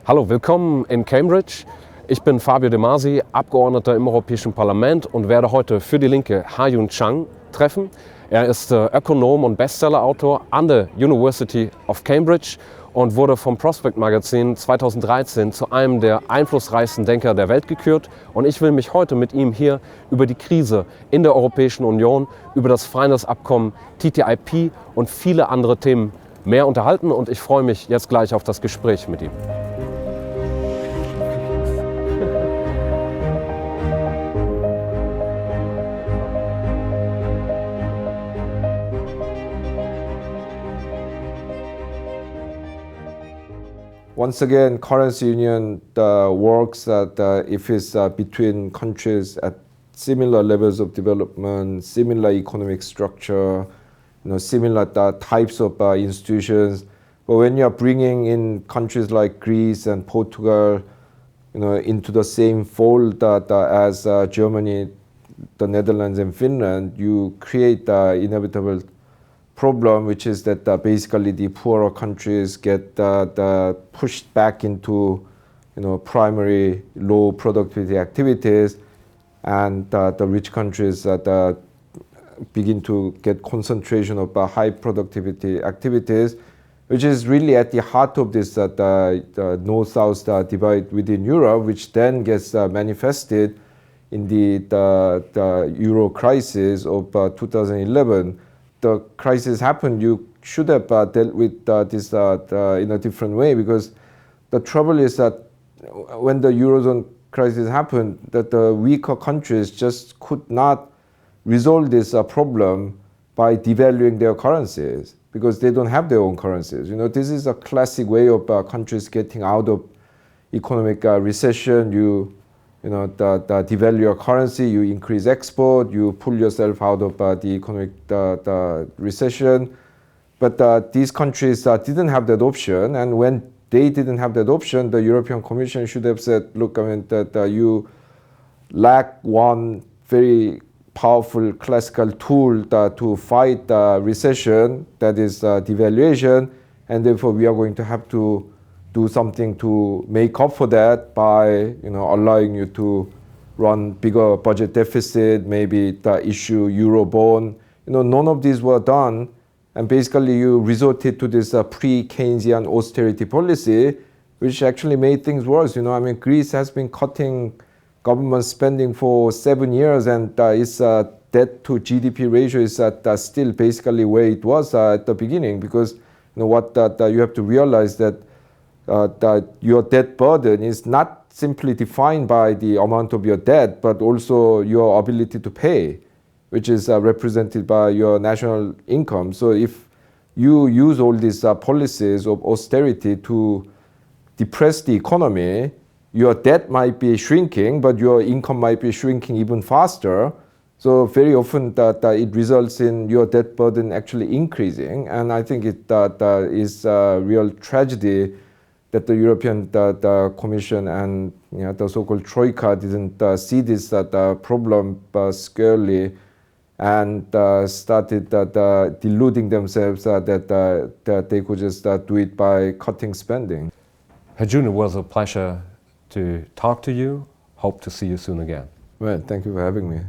Hallo, willkommen in Cambridge. Ich bin Fabio De Masi, Abgeordneter im Europäischen Parlament und werde heute für die Linke Ha-Joon Chang treffen. Er ist Ökonom und Bestsellerautor an der University of Cambridge und wurde vom Prospect Magazin 2013 zu einem der einflussreichsten Denker der Welt gekürt. Und ich will mich heute mit ihm hier über die Krise in der Europäischen Union, über das Freihandelsabkommen TTIP und viele andere Themen mehr unterhalten. Und ich freue mich jetzt gleich auf das Gespräch mit ihm. Once again, currency union works that if it's between countries at similar levels of development, similar economic structure, similar types of institutions. But when you're bringing in countries like Greece and Portugal, into the same fold as Germany, the Netherlands, and Finland, you create the inevitable problem, which is that basically the poorer countries get pushed back into primary low productivity activities, and the rich countries begin to get concentration of high productivity activities, which is really at the heart of this north-south divide within Europe, which then gets manifested in the euro crisis of 2011. The crisis happened, you should have dealt with this in a different way, because the trouble is that when the Eurozone crisis happened, that the weaker countries just could not resolve this problem by devaluing their currencies, because they don't have their own currencies. This is a classic way of countries getting out of economic recession. You devalue your currency, you increase export, you pull yourself out of the economic recession. But these countries didn't have that option, and when they didn't have that option, the European Commission should have said, look, that you lack one very powerful classical tool to fight recession, that is devaluation, and therefore we are going to have to do something to make up for that by allowing you to run bigger budget deficit, maybe issue euro bond. None of these were done, and basically you resorted to this pre-Keynesian austerity policy, which actually made things worse. Greece has been cutting government spending for 7 years, and its debt to GDP ratio is still basically where it was at the beginning, because what you have to realize that your debt burden is not simply defined by the amount of your debt, but also your ability to pay, which is represented by your national income. So if you use all these policies of austerity to depress the economy, your debt might be shrinking, but your income might be shrinking even faster. So very often it results in your debt burden actually increasing. And I think it is a real tragedy that the European Commission and the so-called Troika didn't see this problem squarely, and started deluding themselves that they could just do it by cutting spending. Ha-Joon, it was a pleasure to talk to you. Hope to see you soon again. Well, thank you for having me.